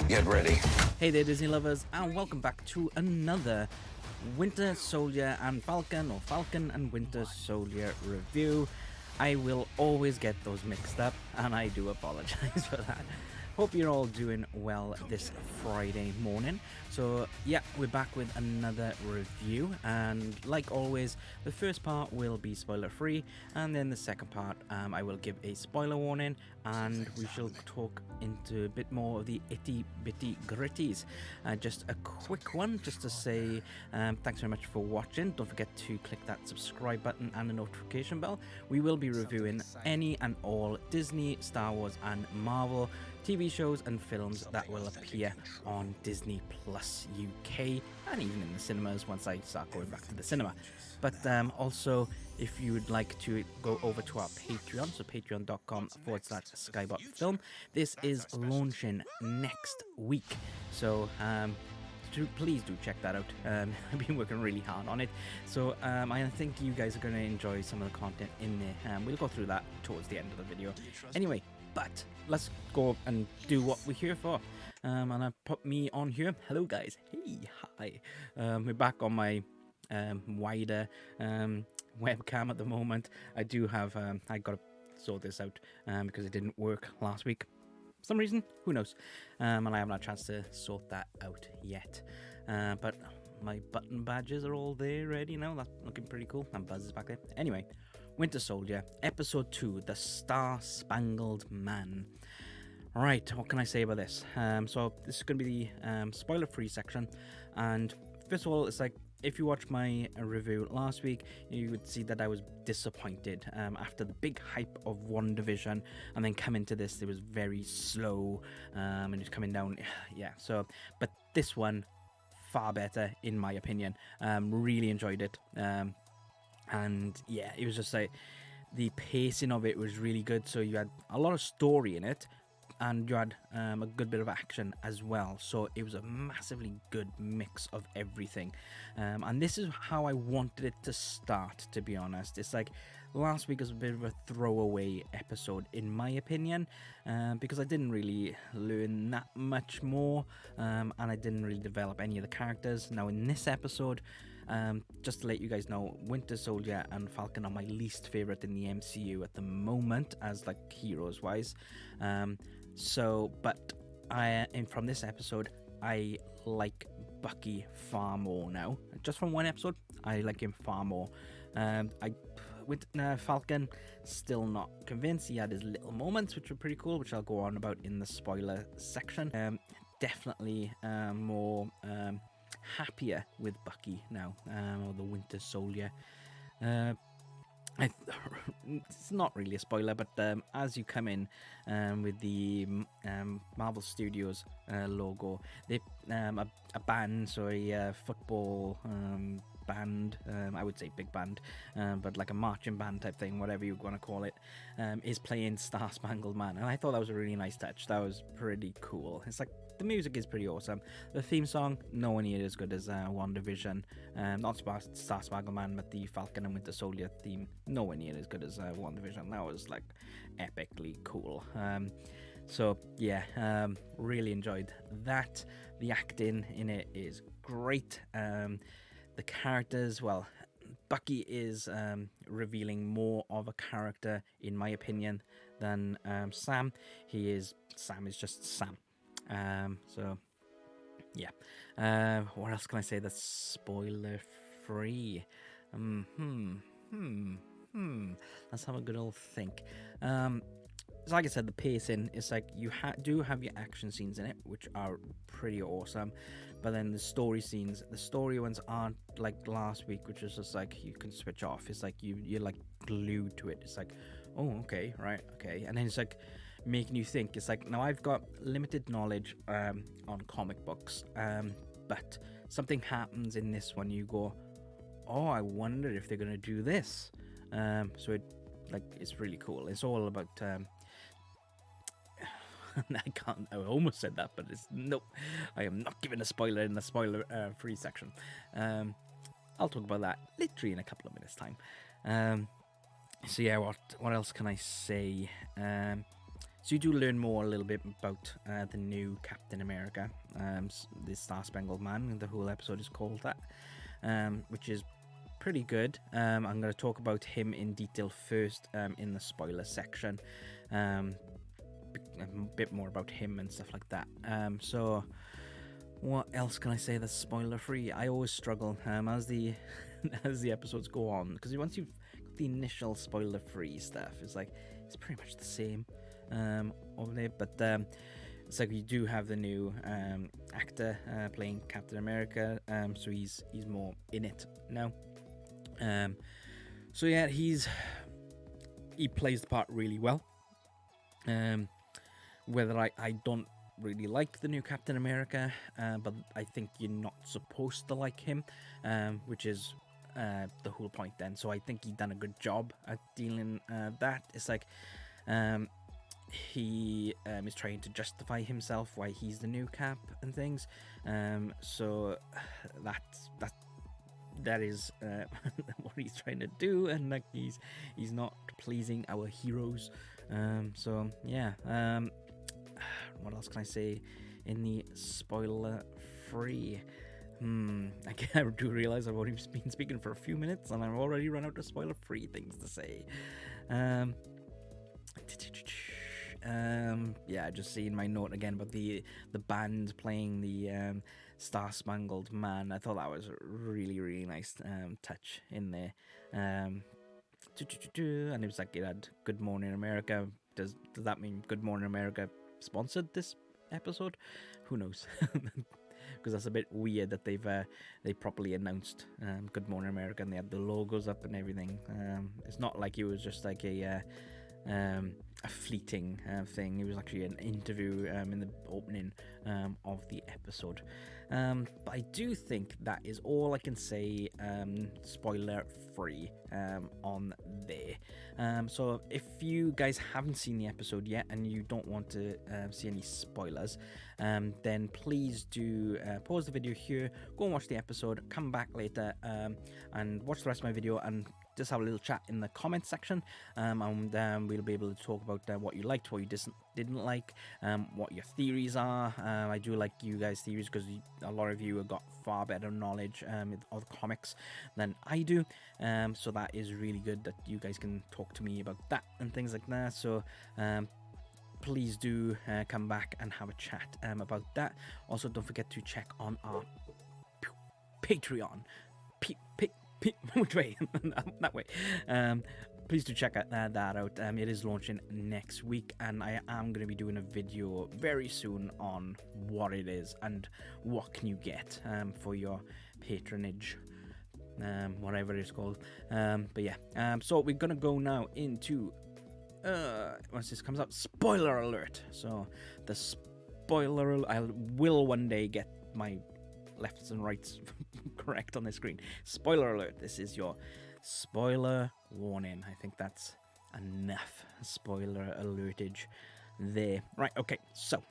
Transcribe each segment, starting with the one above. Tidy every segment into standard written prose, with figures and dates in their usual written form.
Get ready. Hey there, Disney lovers, and welcome back to another Winter Soldier and Falcon, or Falcon and Winter Soldier review. I will always get those mixed up, and I do apologize for that. Hope you're all doing well this Friday morning. So yeah, we're back with another review, and like always, the first part will be spoiler free, and then the second part I will give a spoiler warning, and we shall talk into a bit more of the itty bitty gritties. Just a quick one just to say thanks very much for watching. Don't forget to click that subscribe button and the notification bell. We will be reviewing any and all Disney, Star Wars and Marvel TV shows and films that will appear on Disney Plus UK and even in the cinemas once I start going back to the cinema. But also, if you would like to go over to our Patreon, so patreon.com/Skybot film, this is launching next week. So please do check that out. I've been working really hard on it, so I think you guys are going to enjoy some of the content in there. We'll go through that towards the end of the video. Anyway, but let's go and do what we're here for. And I put me on here. Hello guys. Hey, hi. We're back on my wider webcam at the moment. I do have I got to sort this out because it didn't work last week. For some reason, who knows, and I haven't had a chance to sort that out yet, but my button badges are all there ready now. That's looking pretty cool, and Buzz is back there. Anyway, Winter Soldier Episode 2, The Star-Spangled Man. Right, what can I say about this? So this is going to be the spoiler-free section, and first of all, it's like, if you watched my review last week, you would see that I was disappointed after the big hype of WandaVision, and then coming to this, it was very slow, and it's coming down, yeah, so, but this one, far better, in my opinion. Really enjoyed it, and yeah, it was just like, the pacing of it was really good, so you had a lot of story in it, and you had a good bit of action as well, so it was a massively good mix of everything, and this is how I wanted it to start, to be honest. It's like last week was a bit of a throwaway episode in my opinion, because I didn't really learn that much more, and I didn't really develop any of the characters. Now in this episode, just to let you guys know, Winter Soldier and Falcon are my least favorite in the MCU at the moment, as like heroes wise. So, but and from this episode, I like Bucky far more now. Just from one episode, I like him far more. With Falcon, still not convinced. He had his little moments, which were pretty cool, which I'll go on about in the spoiler section. Definitely more happier with Bucky now, or the Winter Soldier. It's not really a spoiler, but as you come in with the Marvel Studios logo, they a band, so a football band, I would say big band, but like a marching band type thing, whatever you want to call it, is playing Star Spangled Man, and I thought that was a really nice touch. That was pretty cool. It's like, the music is pretty awesome. The theme song, nowhere near as good as WandaVision. Not Star Spangled Man, but the Falcon and Winter Soldier theme, nowhere near as good as WandaVision. That was like epically cool. So yeah, really enjoyed that. The acting in it is great. The characters, well, Bucky is revealing more of a character, in my opinion, than Sam. Sam is just Sam. So yeah, what else can I say that's spoiler free? Let's have a good old think. So like I said, the pacing is like, you do have your action scenes in it, which are pretty awesome, but then the story scenes, the story ones aren't like last week, which is just like you can switch off. It's like you're like glued to it. It's like, oh, okay, right, okay, and then it's like making you think. It's like, now I've got limited knowledge on comic books, but something happens in this one, you go, oh, I wonder if they're gonna do this. So it, like, it's really cool. It's all about I almost said that, but it's nope, I am not giving a spoiler in the spoiler free section. I'll talk about that literally in a couple of minutes time. So yeah, what else can I say? So you do learn more a little bit about the new Captain America, the Star Spangled Man, and the whole episode is called that, which is pretty good. I'm going to talk about him in detail first in the spoiler section, a bit more about him and stuff like that. So what else can I say that's spoiler free? I always struggle as the as the episodes go on, because once you've got the initial spoiler free stuff, it's like it's pretty much the same over there, but it's like you do have the new actor playing Captain America, so he's more in it now. So yeah, he plays the part really well. Whether I don't really like the new Captain America, but I think you're not supposed to like him, which is the whole point then. So I think he done a good job at dealing that. It's like he is trying to justify himself why he's the new Cap and things. So that is what he's trying to do, and like he's not pleasing our heroes. So yeah. What else can I say in the spoiler free? I do realize I've already been speaking for a few minutes and I've already run out of spoiler free things to say. Yeah, just seeing my note again about the band playing the Star Spangled Man. I thought that was a really nice touch in there. And it was like it had Good Morning America. Does that mean Good Morning America sponsored this episode? Who knows? Because that's a bit weird that they properly announced Good Morning America and they had the logos up and everything. It's not like it was just like a fleeting thing. It was actually an interview in the opening of the episode. But I do think that is all I can say spoiler free on there. So if you guys haven't seen the episode yet and you don't want to see any spoilers, then please do pause the video here, go and watch the episode, come back later and watch the rest of my video and just have a little chat in the comments section, and we'll be able to talk about what you liked, what you didn't like, what your theories are. I do like you guys' theories because a lot of you have got far better knowledge of comics than I do, so that is really good that you guys can talk to me about that and things like that. So please do come back and have a chat about that. Also, don't forget to check on our Patreon. Which way? That way. Please do check that out. It is launching next week, and I am going to be doing a video very soon on what it is and what can you get for your patronage, whatever it's called. But yeah, so we're going to go now into once this comes up, spoiler alert. So the spoiler, I will one day get my lefts and rights correct on the screen. Spoiler alert, this is your spoiler warning. I think that's enough spoiler alertage there. Right, okay, so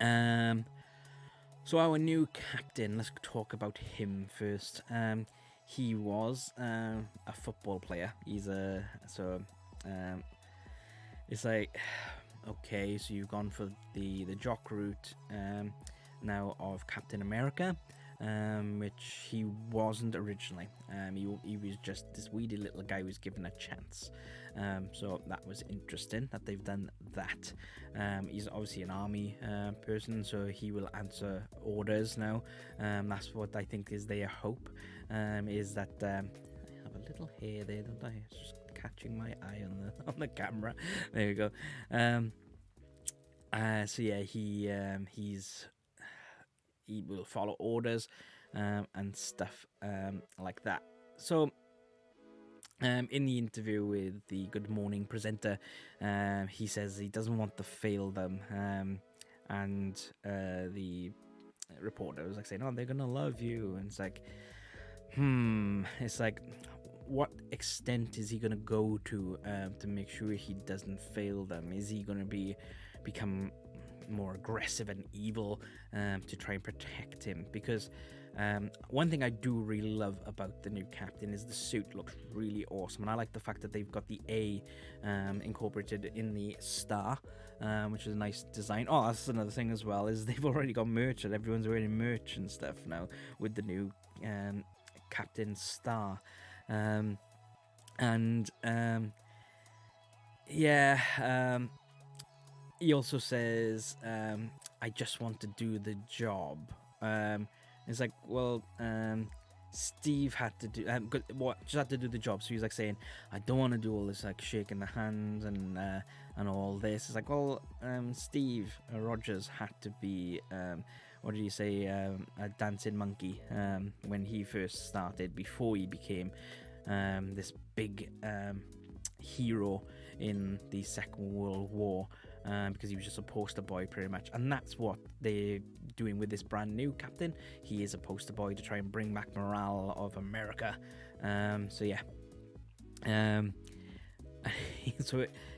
our new captain, let's talk about him first. He was a football player. He's it's like, okay, so you've gone for the jock route now of Captain America, which he wasn't originally. He was just this weedy little guy who was given a chance. So that was interesting that they've done that. He's obviously an army person, so he will answer orders now. That's what I think is their hope, is that I have a little hair there, don't I? It's just catching my eye on the camera. There we go. So yeah, he will follow orders and stuff like that. So in the interview with the Good Morning presenter, he says he doesn't want to fail them, and the reporter was like saying, oh, they're gonna love you, and it's like, it's like, what extent is he gonna go to make sure he doesn't fail them? Is he gonna become more aggressive and evil to try and protect him. Because one thing I do really love about the new captain is the suit looks really awesome, and I like the fact that they've got the A incorporated in the star, which is a nice design. Oh, that's another thing as well, is they've already got merch, and everyone's wearing merch and stuff now with the new captain star. He also says, I just want to do the job. It's like, well, Steve had to do just had to do the job. So he's like saying, I don't want to do all this like shaking the hands and all this. It's like, well, Steve Rogers had to be what did you say, a dancing monkey when he first started, before he became this big hero in the Second World War, because he was just a poster boy pretty much. And that's what they're doing with this brand new captain. He is a poster boy to try and bring back morale of America. So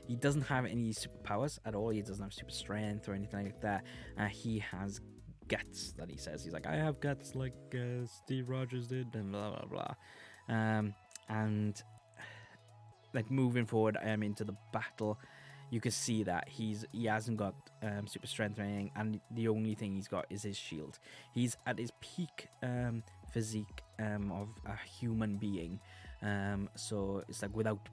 he doesn't have any superpowers at all. He doesn't have super strength or anything like that. He has guts, that he says. He's like, I have guts like Steve Rogers did, and blah blah blah. And like moving forward into the battle, you can see that he hasn't got super strength or anything, and the only thing he's got is his shield. He's at his peak physique of a human being, so it's like without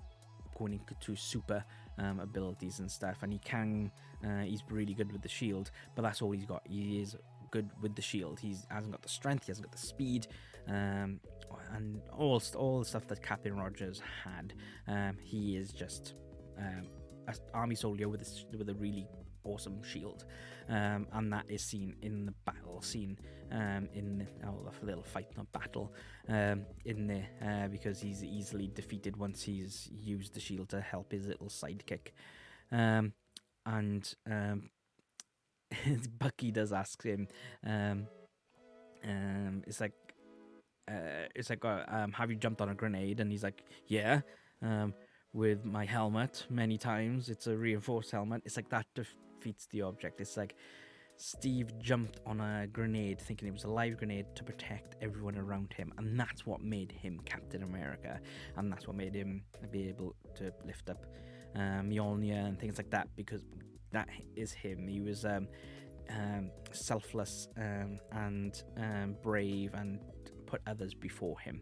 going into super abilities and stuff. And he's really good with the shield, but that's all he's got. He is good with the shield. He hasn't got the strength, he hasn't got the speed, and all the stuff that Captain Rogers had. He is just an army soldier with a really awesome shield, and that is seen in the battle scene, in the little fight, not battle, in there, because he's easily defeated once he's used the shield to help his little sidekick. Bucky does ask him, it's like, have you jumped on a grenade? And he's like, yeah, with my helmet many times. It's a reinforced helmet. It's like that defeats the object. It's like Steve jumped on a grenade thinking it was a live grenade to protect everyone around him, and that's what made him Captain America, and that's what made him be able to lift up Mjolnir and things like that, because that is him. He was selfless and brave, and put others before him.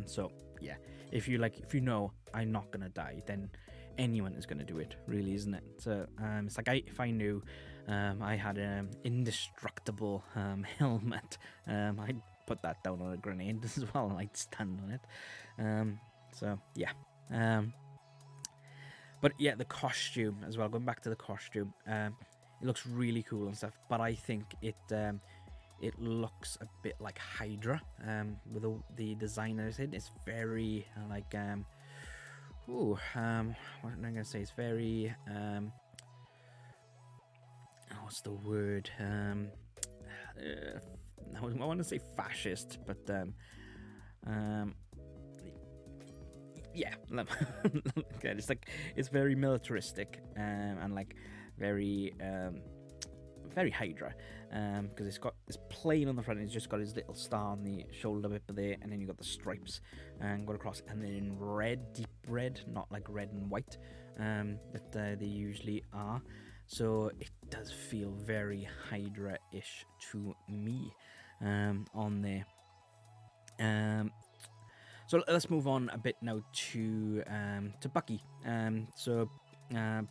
So yeah, if you know I'm not gonna die, then anyone is gonna do it, really, isn't it? So it's like if I knew I had an indestructible helmet, I'd put that down on a grenade as well, and I'd stand on it. So yeah. But yeah, the costume as well, going back to the costume, it looks really cool and stuff, but I think it looks a bit like Hydra, with the designers in. It's very like what am I gonna say? It's very what's the word? I want to say fascist, but yeah, it's like, it's very militaristic, and like very Hydra, because it's got this plane on the front, and it's just got his little star on the shoulder bit there, and then you got the stripes and go across, and then in red, deep red, not like red and white that they usually are. So it does feel very Hydra-ish to me on there. So let's move on a bit now to Bucky. So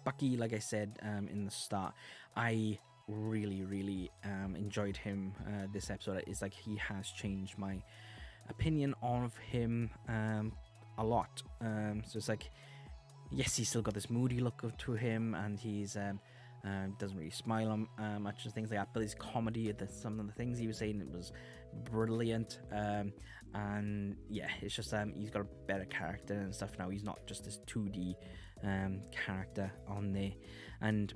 Bucky, like I said in the start, I really enjoyed him this episode. It's like he has changed my opinion of him a lot. So it's like, yes, he's still got this moody look to him, and he's doesn't really smile on much and things like that, but his comedy, some of the things he was saying, it was brilliant. And yeah, it's just he's got a better character and stuff now. He's not just this 2D character on there, and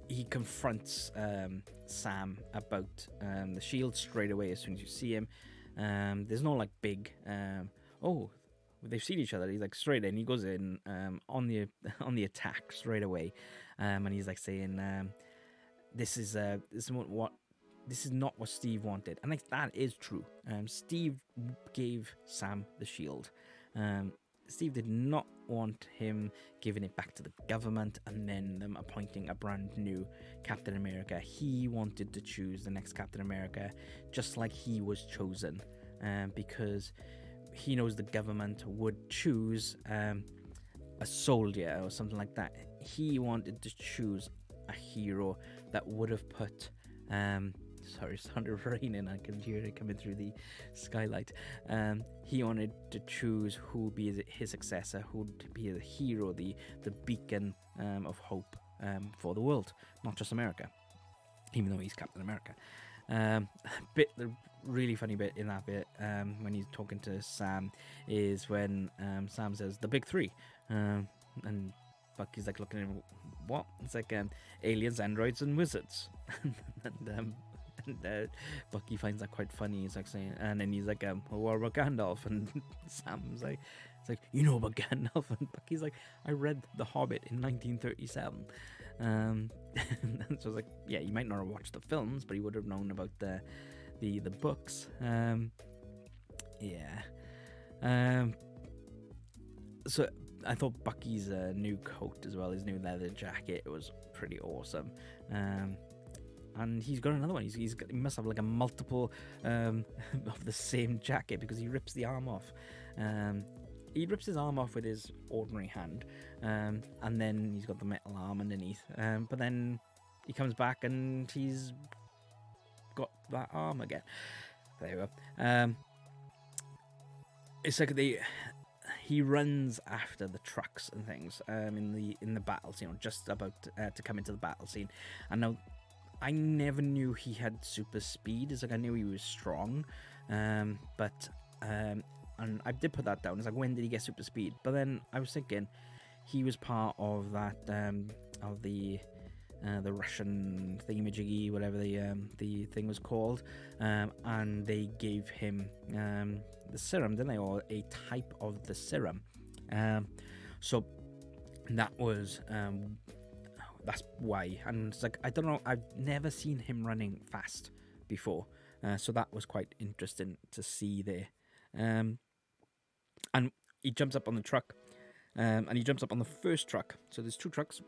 he confronts Sam about the shield straight away as soon as you see him. There's no like big they've seen each other. He's like straight in. He goes in on the on the attack straight away, and he's like saying, "This is not what Steve wanted," and like that is true. Steve gave Sam the shield. Steve did not want him giving it back to the government and then them appointing a brand new Captain America. He wanted to choose the next Captain America, just like he was chosen, because he knows the government would choose a soldier or something like that. He wanted to choose a hero that would have put sorry, it's started raining. I can hear it coming through the skylight. He wanted to choose who would be his successor, who would be the hero, the beacon of hope for the world, not just America, even though he's Captain America. The really funny bit in that bit when he's talking to Sam is when Sam says the big three, and Bucky's like looking at him, what? It's like aliens, androids, and wizards. and Bucky finds that quite funny. He's like saying, and then he's like, well, what about Gandalf? And Sam's like, it's like, you know about Gandalf? And Bucky's like, I read The Hobbit in 1937. And so I was like, yeah, you might not have watched the films, but he would have known about the books. So I thought Bucky's new coat as well, his new leather jacket, was pretty awesome. And he's got another one. He must have like a multiple of the same jacket, because he rips the arm off. He rips his arm off with his ordinary hand, and then he's got the metal arm underneath. But then he comes back and he's got that arm again. There you go. It's like he runs after the trucks and things in the battles, just about to come into the battle scene. And now, I never knew he had super speed. It's like I knew he was strong, but and I did put that down. It's like, when did he get super speed? But then I was thinking he was part of that of the Russian thingamajiggy, whatever the thing was called, and they gave him the serum, didn't they, or a type of the serum. So that was. That's why. And it's like, I don't know, I've never seen him running fast before, so that was quite interesting to see there. And he jumps up on the truck, and he jumps up on the first truck. So there's two trucks.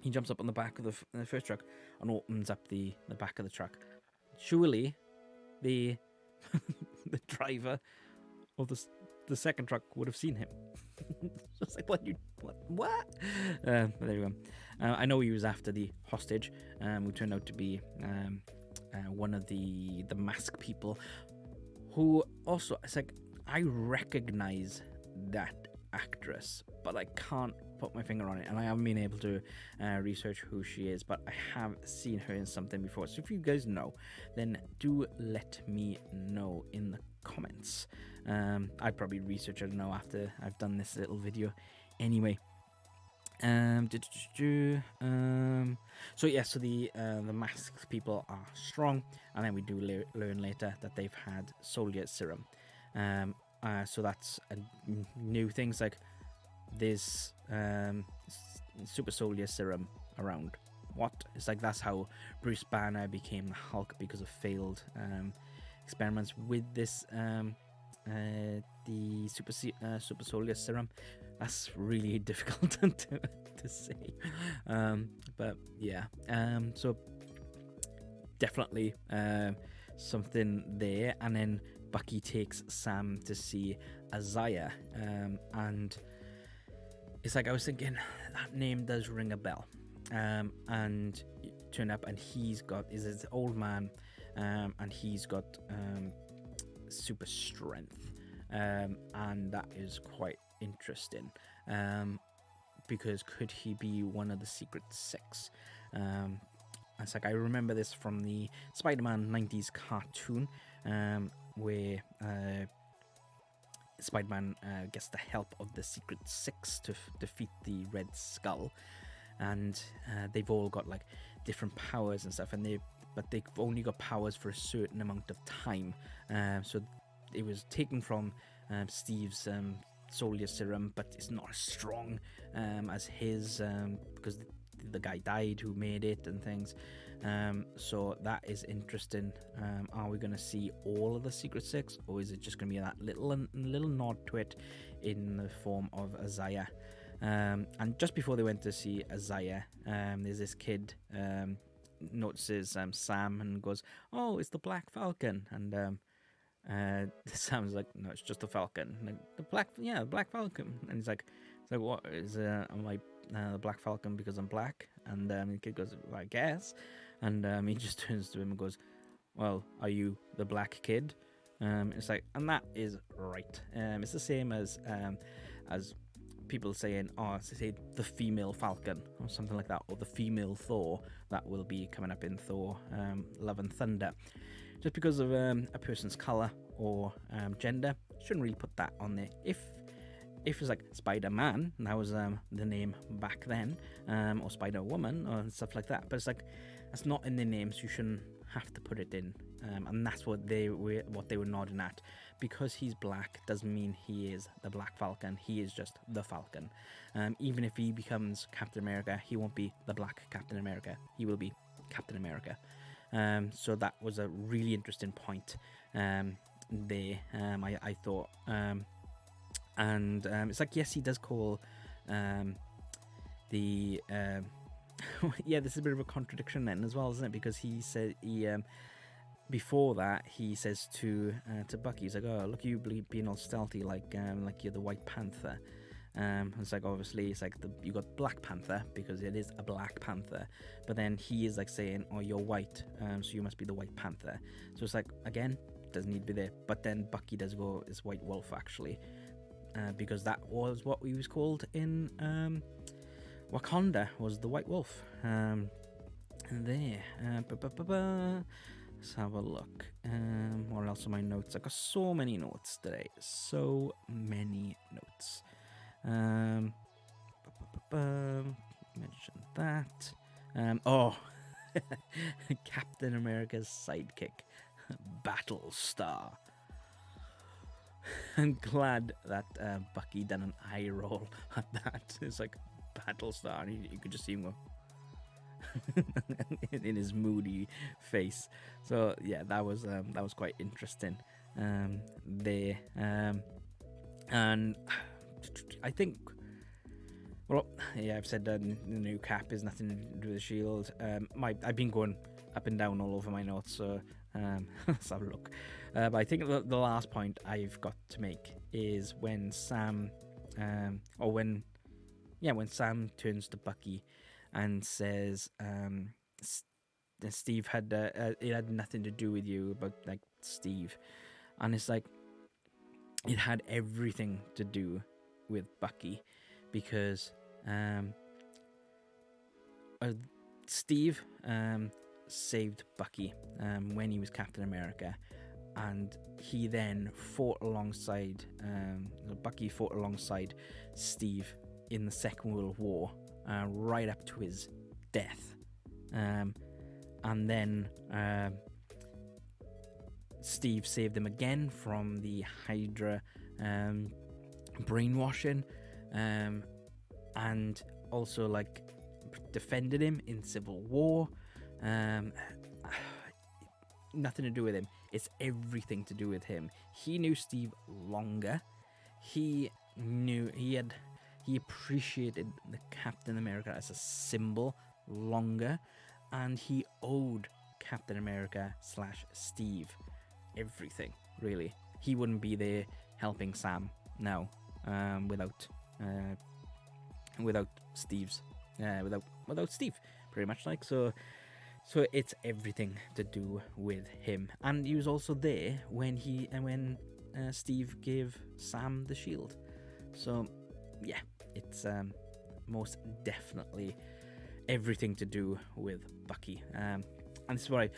He jumps up on the back of the first truck and opens up the back of the truck. Surely the the driver of the second truck would have seen him. So it's like, what? But there you go. I know he was after the hostage, who turned out to be one of the mask people, who also, it's like, I recognize that actress, but I can't put my finger on it, and I haven't been able to research who she is, but I have seen her in something before. So if you guys know, then do let me know in the comments. I'd probably research it now after I've done this little video anyway. So the masked people are strong, and then we do learn later that they've had soldier serum. So that's a new things, like there's super soldier serum around. What? It's like, that's how Bruce Banner became the Hulk, because of failed experiments with this the super soldier serum. That's really difficult to say, but yeah. So definitely something there. And then Bucky takes Sam to see Isaiah, and it's like, I was thinking, that name does ring a bell. And you turn up, and he's got is this old man, and he's got super strength, and that is quite interesting, because could he be one of the Secret Six? It's like, I remember this from the Spider-Man 90s cartoon, where Spider-Man gets the help of the Secret Six to defeat the Red Skull, and they've all got like different powers and stuff, but they've only got powers for a certain amount of time. So it was taken from Steve's soldier serum, but it's not as strong as his, because the guy died who made it and things. So that is interesting. Are we going to see all of the Secret Six, or is it just going to be that little nod to it in the form of Isaiah? And just before they went to see Isaiah, there's this kid notices Sam and goes, "Oh, it's the Black Falcon." And Sam's like, "No, it's just the Falcon." Like, the Black Falcon. And he's like, "What is? Am I the Black Falcon because I'm black?" And the kid goes, "Well, I guess." And he just turns to him and goes, "Well, are you the black kid?" It's like, and that is right. It's the same as people saying, "Oh, say the female Falcon" or something like that, or the female Thor that will be coming up in Thor: Love and Thunder. Just because of a person's color or gender, shouldn't really put that on there. If it's like Spider-Man, that was the name back then, or Spider-Woman or stuff like that, but it's like that's not in their names. You shouldn't have to put it in, and that's what they were nodding at. Because he's black doesn't mean he is the Black Falcon. He is just the Falcon. Even if he becomes Captain America, he won't be the Black Captain America. He will be Captain America. So that was a really interesting point there. I thought, and it's like, yes, he does call the yeah, this is a bit of a contradiction then as well, isn't it? Because he said before that he says to Bucky, he's like, "Oh, look, you being all stealthy like you're the White Panther." It's like, obviously it's like you got Black Panther because it is a Black Panther, but then he is like saying, "Oh, you're white, so you must be the White Panther." So it's like, again, doesn't need to be there. But then Bucky does go, "It's White Wolf actually," because that was what he was called in Wakanda, was the White Wolf. There. Let's have a look. What else are my notes? I've got so many notes today. So many notes. Mention that. Captain America's sidekick, Battlestar. I'm glad that Bucky done an eye roll at that. It's like Battlestar, and you could just see him go in his moody face. So yeah, that was quite interesting there. And I think, well, yeah, I've said the new Cap is nothing to do with the Shield. I've been going up and down all over my notes, so let's have a look. But I think the last point I've got to make is when Sam, when Sam turns to Bucky and says, "Steve had it had nothing to do with you," about like Steve, and it's like it had everything to do with Bucky, because Steve saved Bucky when he was Captain America, and he then fought alongside Bucky fought alongside Steve in the Second World War, right up to his death, and then Steve saved him again from the Hydra brainwashing, and also like defended him in Civil War. Nothing to do with him. It's everything to do with him. He knew Steve longer. He appreciated the Captain America as a symbol longer, and he owed Captain America / Steve everything, really. He wouldn't be there helping Sam now without Steve, pretty much, like. So it's everything to do with him. And he was also there when Steve gave Sam the shield. So yeah, it's most definitely everything to do with Bucky. And this is why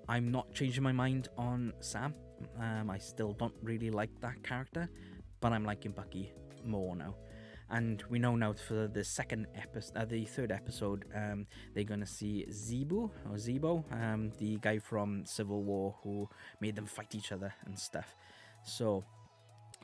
I'm not changing my mind on Sam. I still don't really like that character, but I'm liking Bucky more now. And we know now for the third episode, they're gonna see Zebo, the guy from Civil War who made them fight each other and stuff. So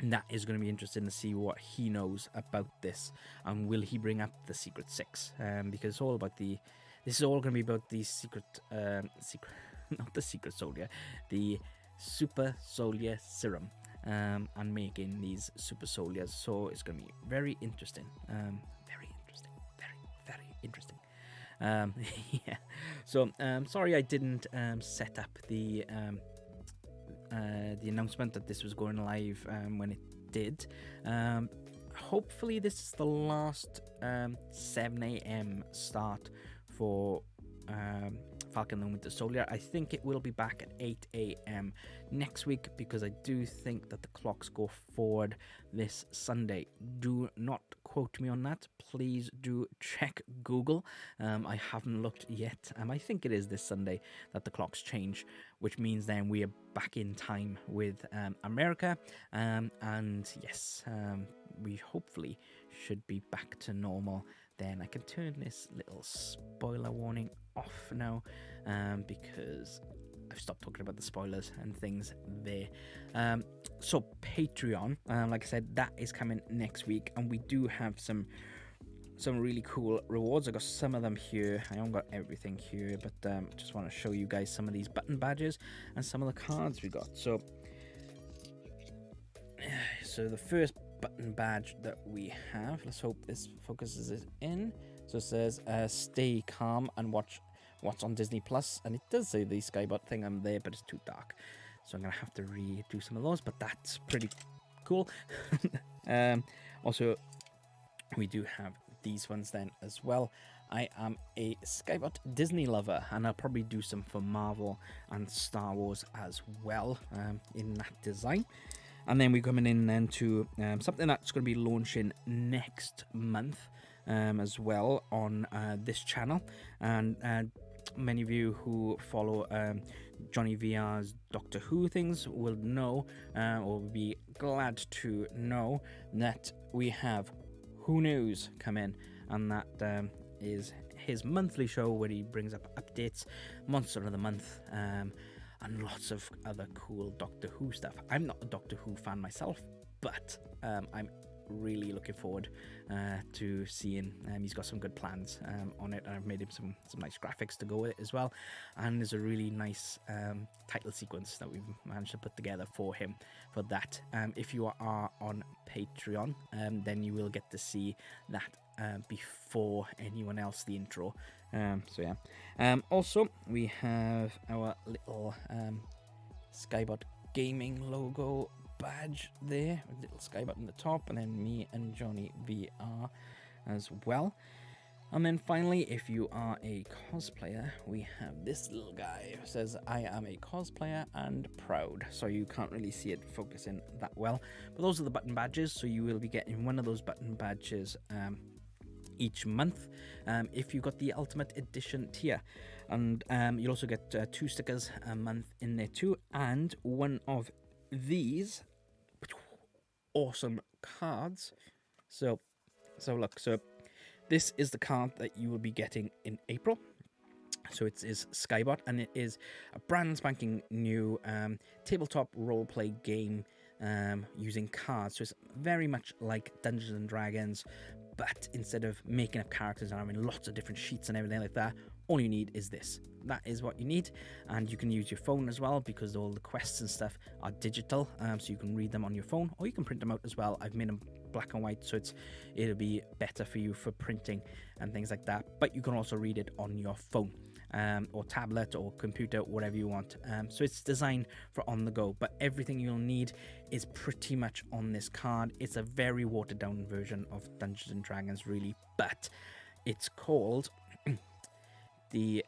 that is going to be interesting to see what he knows about this, and will he bring up the Secret Six? Because it's all about this is all going to be about the secret, not the Secret Soldier, the Super Soldier Serum, and making these Super Soldiers. So it's going to be very interesting, very interesting, very interesting. Yeah. So sorry I didn't set up the announcement that this was going live when it did. Hopefully this is the last 7 a.m. start for Falcon and Winter Soldier. I think it will be back at 8 a.m. next week, because I do think that the clocks go forward this Sunday. Do not quote me on that. Please do check Google. I haven't looked yet. I think it is this Sunday that the clocks change, which means then we are back in time with America. And yes, we hopefully should be back to normal. Then I can turn this little spoiler warning off now, because I've stopped talking about the spoilers and things there. So Patreon, like I said, that is coming next week, and we do have some really cool rewards. I got some of them here. I haven't got everything here, but just want to show you guys some of these button badges and some of the cards we got. So the first button badge that we have, let's hope this focuses it in. So it says stay calm and watch what's on Disney Plus, and it does say the Skybot thing on there, but it's too dark, so I'm gonna have to redo some of those, but that's pretty cool. Also we do have these ones then as well. I am a Skybot Disney lover, and I'll probably do some for Marvel and Star Wars as well, in that design. And then we're coming in then to something that's going to be launching next month as well on this channel. And many of you who follow Johnny VR's Doctor Who things will know, or will be glad to know, that we have Who Knows come in, and that is his monthly show where he brings up updates, Monster of the Month, and lots of other cool Doctor Who stuff. I'm not a Doctor Who fan myself, but I'm really looking forward to seeing. He's got some good plans on it, and I've made him some nice graphics to go with it as well. And there's a really nice title sequence that we've managed to put together for him for that. If you are on Patreon, then you will get to see that before anyone else, the intro. So yeah. Also we have our little Skybot gaming logo badge there, with little Skybot in the top, and then me and Johnny VR as well. And then finally, if you are a cosplayer, we have this little guy who says I am a cosplayer and proud. So you can't really see it focusing that well, but those are the button badges. So you will be getting one of those button badges each month if you got the Ultimate Edition tier, and you'll also get 2 stickers a month in there too, and one of these awesome cards. So look, so this is the card that you will be getting in April. So it is Skybot, and it is a brand spanking new tabletop roleplay game using cards. So it's very much like Dungeons and Dragons, but instead of making up characters and having lots of different sheets and everything like that, all you need is this. That is what you need, and you can use your phone as well, because all the quests and stuff are digital, so you can read them on your phone, or you can print them out as well. I've made them black and white, so it'll be better for you for printing and things like that, but you can also read it on your phone. Or tablet or computer, whatever you want. So it's designed for on the go, but everything you'll need is pretty much on this card. It's a very watered down version of Dungeons and Dragons, really, but it's called the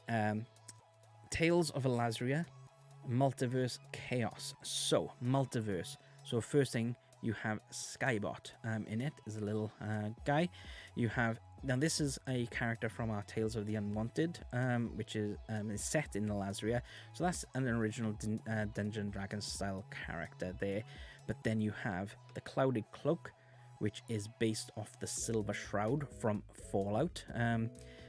Tales of Elazria Multiverse Chaos. So multiverse. So first thing, you have Skybot in it, is a little guy. You have, now this is a character from our Tales of the Unwanted, which is set in Elazria, so that's an original Dungeon Dragon style character there. But then you have the Clouded Cloak, which is based off the Silver Shroud from Fallout.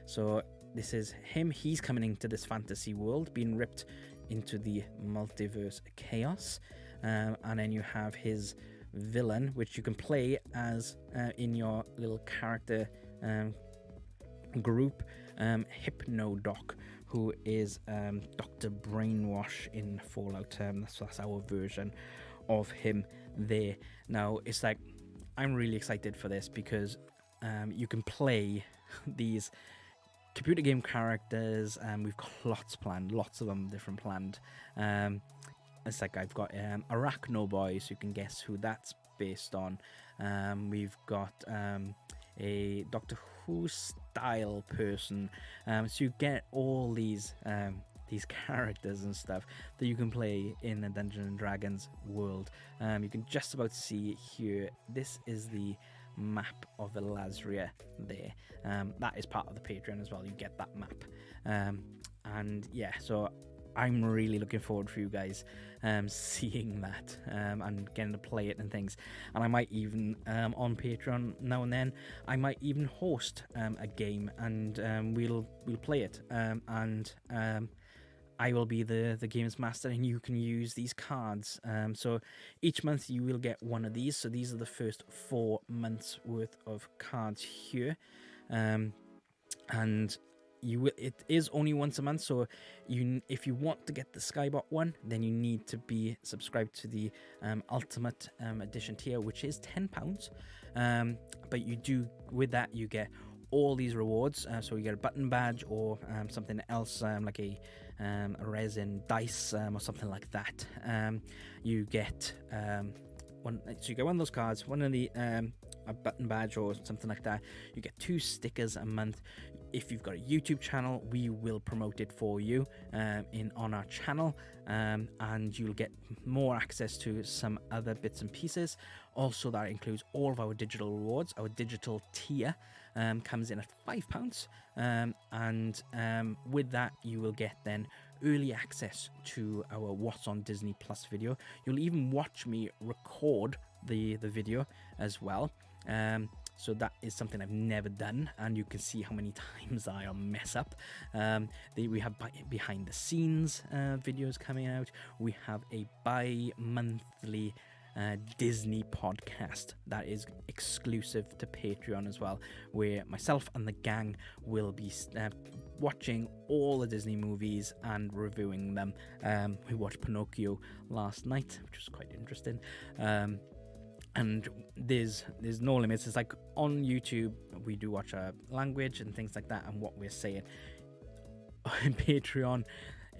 So this is him. He's coming into this fantasy world, being ripped into the multiverse chaos, and then you have his villain, which you can play as in your little character group, Hypnodoc, who is Dr. Brainwash in Fallout. That's our version of him there. Now, it's like, I'm really excited for this because you can play these computer game characters, and we've got lots planned, lots of them different planned. It's like I've got Arachno Boy, so you can guess who that's based on. We've got a Doctor Who style person, so you get all these characters and stuff that you can play in the Dungeons and Dragons world. You can just about see here, this is the map of Elazria there. That is part of the Patreon as well, you get that map. And yeah, so I'm really looking forward for you guys seeing that and getting to play it and things. And I might even on Patreon now and then, I might even host a game, and we'll play it, and I will be the games master, and you can use these cards. So each month you will get one of these. So these are the first 4 months worth of cards here, and it is only once a month. So if you want to get the Skybot one, then you need to be subscribed to the Ultimate Edition tier, which is £10. But you do, with that, you get all these rewards. So you get a button badge or something else, like a resin dice or something like that. You get one, so you get one of those cards, one of the a button badge or something like that. You get 2 stickers a month. If you've got a YouTube channel, we will promote it for you on our channel, and you'll get more access to some other bits and pieces. Also, that includes all of our digital rewards. Our digital tier comes in at £5, and with that you will get then early access to our What's on Disney Plus video. You'll even watch me record the video as well. So that is something I've never done, and you can see how many times I'll mess up. We have behind the scenes videos coming out. We have a bi-monthly Disney podcast that is exclusive to Patreon as well, where myself and the gang will be watching all the Disney movies and reviewing them. We watched Pinocchio last night, which was quite interesting. And there's no limits. It's like on YouTube we do watch our language and things like that and what we're saying. On Patreon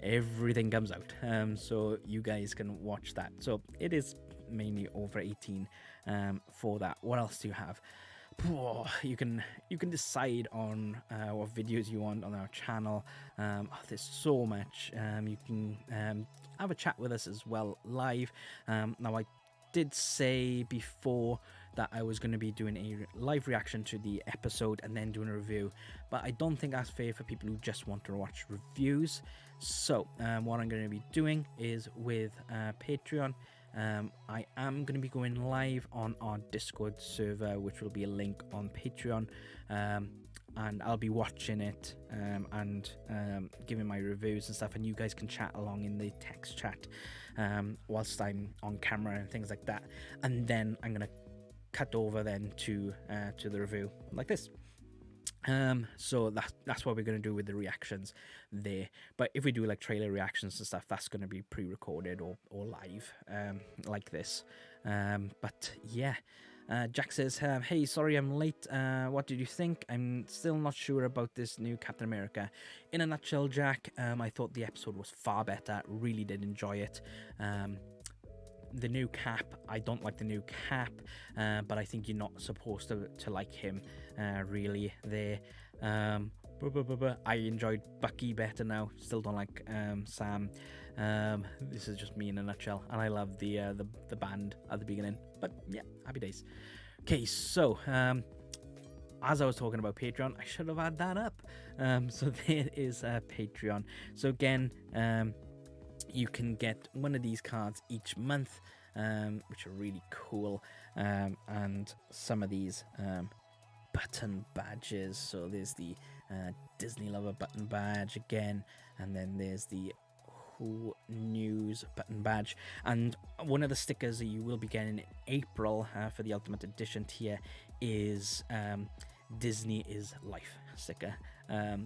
everything comes out, so you guys can watch that. So it is mainly over 18 for that. What else do you have? You can decide on what videos you want on our channel. There's so much. You can have a chat with us as well live. Now I did say before that I was going to be doing a live reaction to the episode and then doing a review, but I don't think that's fair for people who just want to watch reviews. So what I'm going to be doing is with Patreon, I am going to be going live on our Discord server, which will be a link on Patreon, and I'll be watching it and giving my reviews and stuff, and you guys can chat along in the text chat whilst I'm on camera and things like that. And then I'm going to cut over then to the review like this. So that's what we're going to do with the reactions there. But if we do like trailer reactions and stuff, that's going to be pre-recorded or live like this. But yeah, Jack says, hey, sorry I'm late. What did you think? I'm still not sure about this new Captain America. In a nutshell, Jack, I thought the episode was far better. Really did enjoy it. The new Cap, I don't like the new Cap, but I think you're not supposed to like him really there. I enjoyed Bucky better now. Still don't like Sam. This is just me in a nutshell, and I love the band at the beginning. But yeah, happy days. Okay, so as I was talking about Patreon, I should have had that up. So there is Patreon. So again, you can get one of these cards each month, which are really cool, and some of these button badges. So there's the Disney Lover button badge again, and then there's the Who News button badge. And one of the stickers that you will be getting in April for the Ultimate Edition tier is Disney is Life sticker.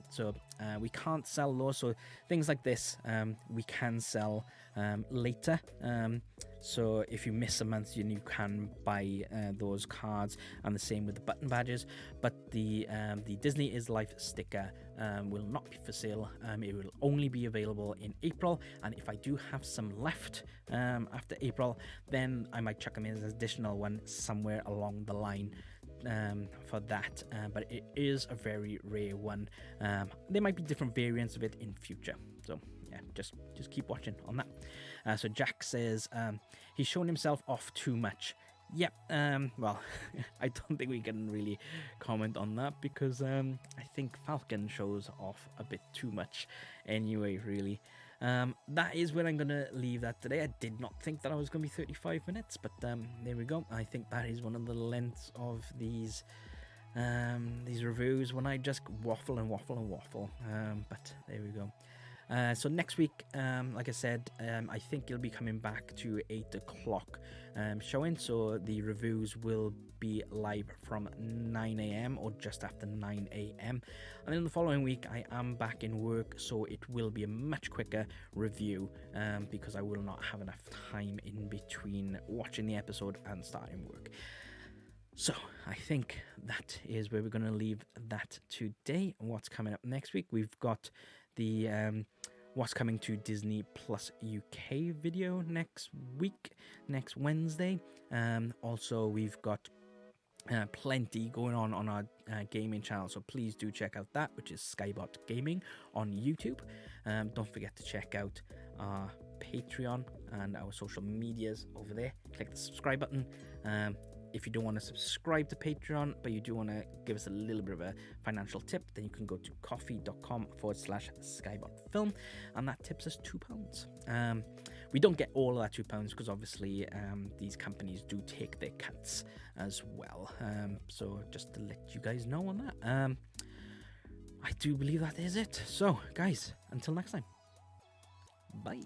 So we can't sell those, so things like this we can sell later. So if you miss a month, you can buy those cards, and the same with the button badges. But the Disney is Life sticker will not be for sale. It will only be available in April, and if I do have some left after April, then I might chuck them in as an additional one somewhere along the line for that. But it is a very rare one. There might be different variants of it in future, so yeah, just keep watching on that. So Jack says he's shown himself off too much. Yep. Well, I don't think we can really comment on that, because I think Falcon shows off a bit too much anyway, really. That is where I'm going to leave that today. I did not think that I was going to be 35 minutes, but there we go. I think that is one of the lengths of these reviews, when I just waffle and waffle and waffle. But there we go. So next week, like I said, I think it'll be coming back to 8 o'clock showing. So the reviews will be live from 9 a.m. or just after 9 a.m. And then the following week, I am back in work, so it will be a much quicker review because I will not have enough time in between watching the episode and starting work. So I think that is where we're going to leave that today. What's coming up next week? We've got the what's coming to Disney Plus UK video next week, next Wednesday. Also, we've got plenty going on our gaming channel, so please do check out that, which is Skybot Gaming on YouTube. Don't forget to check out our Patreon and our social medias over there. Click the subscribe button. If you don't want to subscribe to Patreon, but you do want to give us a little bit of a financial tip, then you can go to coffee.com/skybotfilm, and that tips us £2. We don't get all of that £2 because obviously these companies do take their cuts as well. So just to let you guys know on that. I do believe that is it. So guys, until next time, bye.